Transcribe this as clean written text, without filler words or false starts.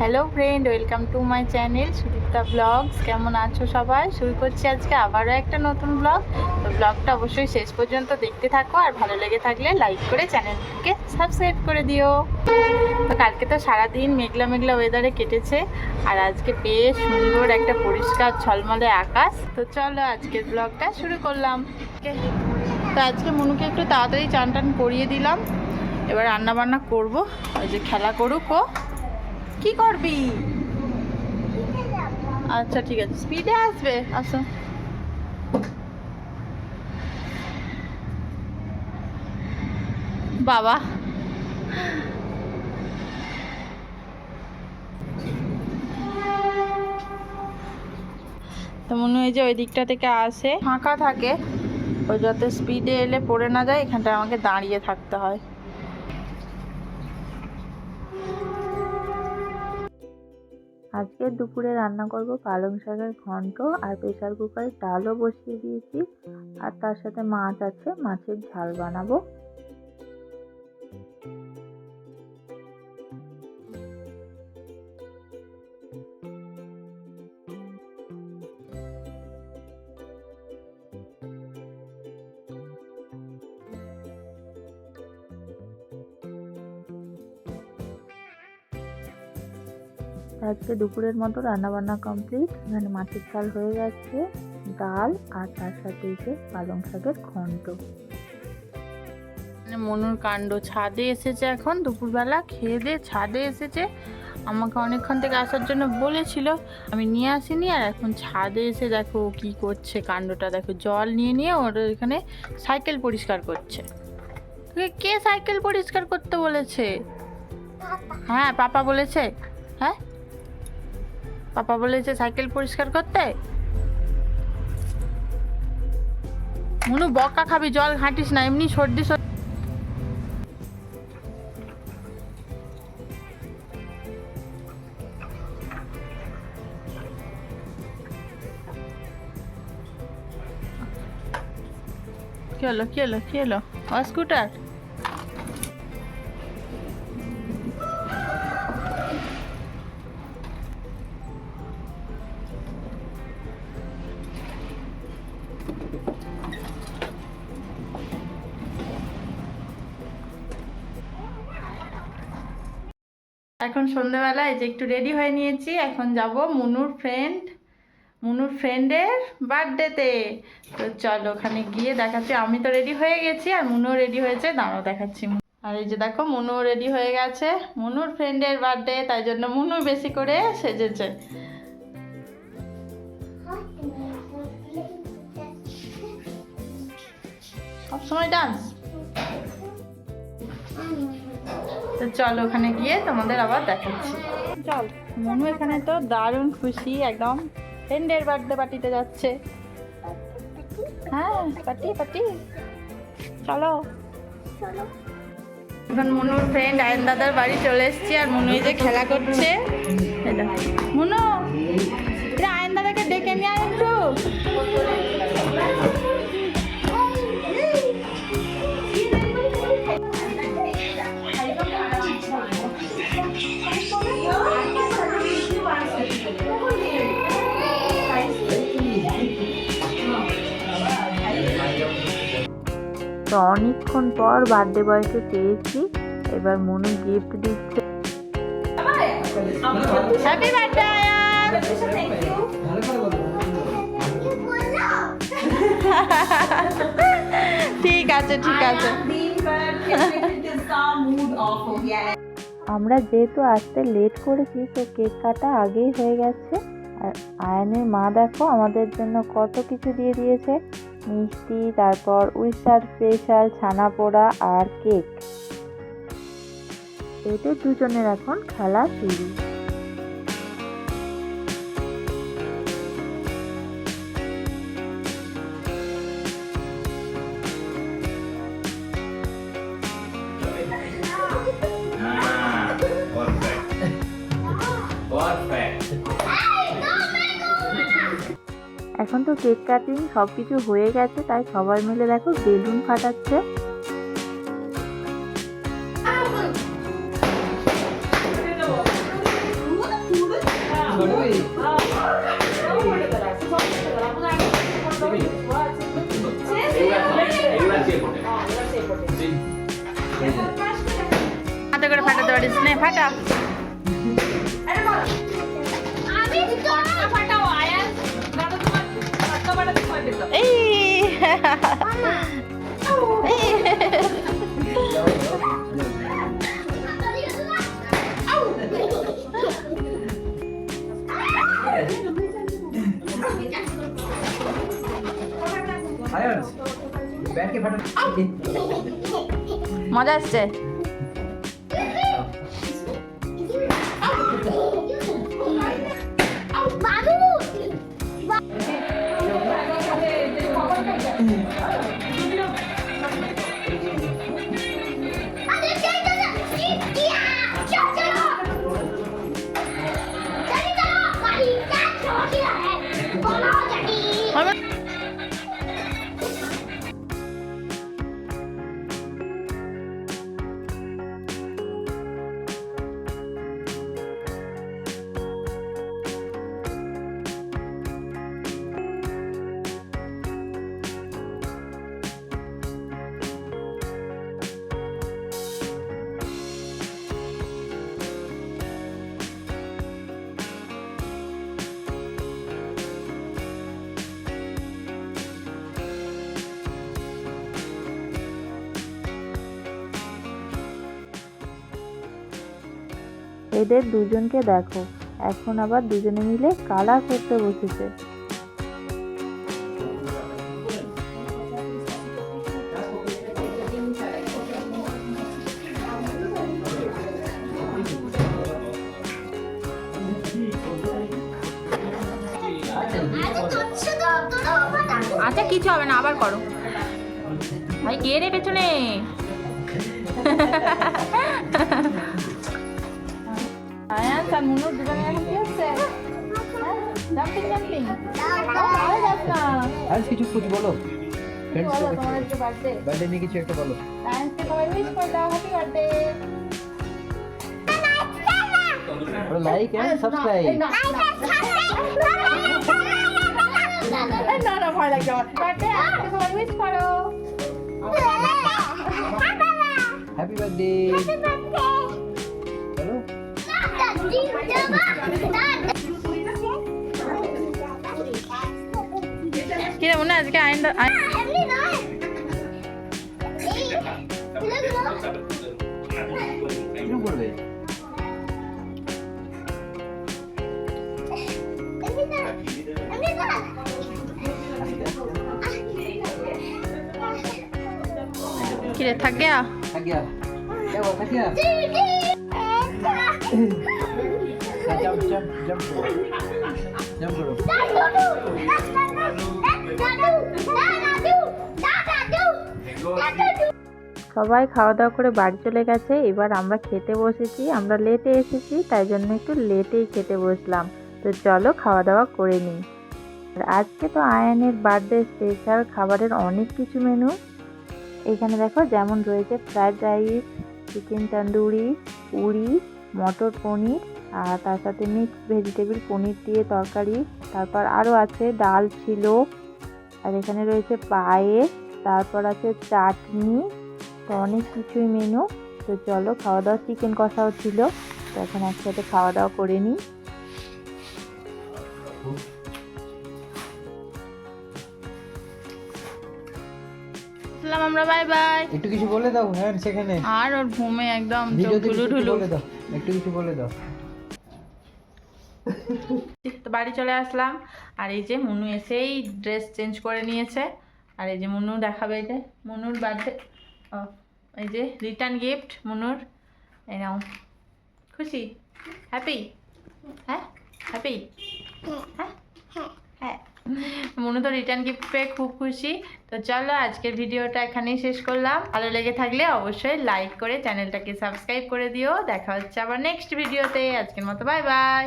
Hello friend, welcome to my channel Sudipta blogs. কেমন আছো সবাই? শুরু করছি আজকে আবারও একটা নতুন ব্লগ। তো ব্লগটা অবশ্যই শেষ পর্যন্ত দেখতে থাকো, আর ভালো লেগে থাকলে লাইক করে চ্যানেলকে সাবস্ক্রাইব করে দিও। তো কালকে তো সারাদিন মেঘলা মেঘলা ওয়েদারে কেটেছে, আর আজকে বেশ সুন্দর একটা পরিষ্কার ঝলমলে আকাশ। তো চলো আজকের ব্লগটা শুরু করলাম। তো আজকে মনুকে একটু তাড়াতাড়ি চান টান করিয়ে দিলাম, এবার রান্না বান্না করবো। ওই যে খেলা করুক। ও কি করবি? আচ্ছা ঠিক আছে, স্পিডে আসবে। আসো। বাবা তো মনে হয় যে ওই দিকটা থেকে আসে, ফাঁকা থাকে, ওই যাতে স্পিডে এলে পড়ে না যায়, এখানটায় আমাকে দাঁড়িয়ে থাকতে হয়। আজকে দুপুরে রান্না করব পালং শাকের ঘন্ট, আর প্রেসার কুকারে ডালও বসিয়ে দিয়েছি, আর তার সাথে মাছ আছে, মাছের ঝাল বানাবো। আজকে দুপুরের মতো রান্না বান্না কমপ্লিট। এখানে মাছের ঝাল হয়ে গেছে, ডাল, আর তার সাথে যে পালং শাকের ঘন্ট। মনুর কাণ্ড, ছাদে এসেছে এখন দুপুরবেলা, খেয়ে দিয়ে ছাদে এসেছে। আমাকে অনেকক্ষণ থেকে আসার জন্য বলেছিল, আমি নিয়ে আসিনি, আর এখন ছাদে এসে দেখো কি করছে, কাণ্ডটা দেখো। জল নিয়ে নিয়ে ওর এখানে সাইকেল পরিষ্কার করছে। তোকে কে সাইকেল পরিষ্কার করতে বলেছে? হ্যাঁ পাপা বলেছে। হ্যাঁ পাপা বলেছে সাইকেল পরিষ্কার করতে। মনু বকা খাবি, জল ঘাঁটিস না, এমনি সর্দি কি হলো কি হলো কি হলো? স্কুটার। এখন সন্ধ্যেবেলায় যে একটু রেডি হয়ে নিয়েছি, এখন যাব মুনুর ফ্রেন্ডের বার্থডেতে। তো চলো ওখানে গিয়ে দেখাচ্ছি। আমি তো রেডি হয়ে গেছি, আর মুনুও রেডি হয়েছে, দাঁড়াও দেখাচ্ছি। আর এই যে দেখো মুনুও রেডি হয়ে গেছে, মুনুর ফ্রেন্ডের বার্থডে, তাই জন্য মুনু বেশি করে সেজেছে। সবসময় ডান্স। তো চলো ওখানে গিয়ে তোমাদের আবার দেখাচ্ছি। চল। মনু এখানে তো দারুণ খুশি, একদম ফ্রেন্ডের বার্থডে পার্টিতে যাচ্ছে। হ্যাঁ পার্টি পার্টি, চলো। এখন মনুর ফ্রেন্ড আয়ন দাদার বাড়ি চলে এসেছি, আর মনু এই যে খেলা করছে। মনু আয়ন দাদাকে ডেকে নিয়ে আয় একটু। তো অনেকক্ষণ পর বার্থডে বয়কে পেয়েছি, এবার মনু গিফট দিচ্ছে। Happy birthday Ayaan. ঠিক আছে ঠিক আছে। আমরা যেহেতু আসতে লেট করেছি, তো কেক কাটা আগেই হয়ে গেছে। আর আয়নের মা দেখো আমাদের জন্য কত কিছু দিয়ে দিয়েছে, মিষ্টি, তারপর উইস্টার স্পেশাল ছানা পোড়া আর কেক। এতে দুজনের এখন খেলা শুরু। এখন তো কেক কাটিং সবকিছু হয়ে গেছে, তাই সবাই মিলে দেখো বেলুন ফাটাচ্ছে। হাতে করে ফাটাতে পারিস না, ফাটা। মজা আসছে। এদের দুজনকে দেখো, এখন আবার দুজনে মিলে কালার করতে বসেছে। আচ্ছা কিছু হবে না, আবার করো ভাই। কে রে পেছনে? আয়ান আর মুনুর দুজনে এখন কি হচ্ছে? Jumping jumping. আরে যাস না। আর কিছু বলো। বলো তোমার আজকে বার্থডে। বার্থডে নিয়ে কিছু একটা বলো। আয়ানকে সবাই উইশ করে দাও, happy birthday. Like and subscribe. না না ভয় লাগছে আমার। বার্থডে আজকে সবাই উইশ করো। Happy birthday. বলো। কি রে মনে আজকে আইন কি করবে? কি রে থাক গিয়া? थक गया क्या हुआ थक गया जंप जंप जंप जंप करो সবাই খাওয়া দাওয়া করে বাড়ি চলে গেছে। এবার আমরা খেতে বসেছি। আমরা লেটে এসেছি, তাই জন্য একটু লেটেই খেতে বসলাম। তো চলো খাওয়া দাওয়া করে নিই। আর আজকে তো আয়ানের বার্থডে স্পেশাল খাবারের অনেক কিছু মেনু। এখানে দেখো যেমন রয়েছে fried rice, chicken tandoori, puri, matar paneer, আর তার সাথে মিক্স ভেজিটেবল পনির দিয়ে তরকারি। তারপর আরও আছে ডাল ছিল, আর এখানে রয়েছে পায়েস, তারপর আছে চাটনি। তো অনেক কিছুই মেনু। তো চলো খাওয়া দাওয়া, চিকেন কষাও ছিল। তো এখন একসাথে খাওয়া দাওয়া করে নিই। আমরা বাই বাই। একটু কিছু বলে দাও হ্যাঁ সেখানে আর ওর ঘুমে একদম ঢুলু ঢুলু বলে দাও, একটু কিছু বলে দাও। তো বাড়ি চলে আসলাম। আর এই যে মুনু এসেই ড্রেস চেঞ্জ করে নিয়েছে। আর এই যে মুনু দেখাবে, এই যে মুনুর বার্থডে, এই যে রিটার্ন গিফট মুনুর। এই নাও, খুশি? হ্যাপি? হ্যাঁ হ্যাপি? হ্যাঁ হ্যাঁ। মুনু তো রিটার্ন গিফট পেয়ে খুব খুশি। তো চলো আজকের ভিডিওটা এখানেই শেষ করলাম। ভালো লেগে থাকলে অবশ্যই লাইক করে চ্যানেলটাকে সাবস্ক্রাইব করে দিও। দেখা হচ্ছে আবার নেক্সট ভিডিওতে। আজকের মতো বাই বাই।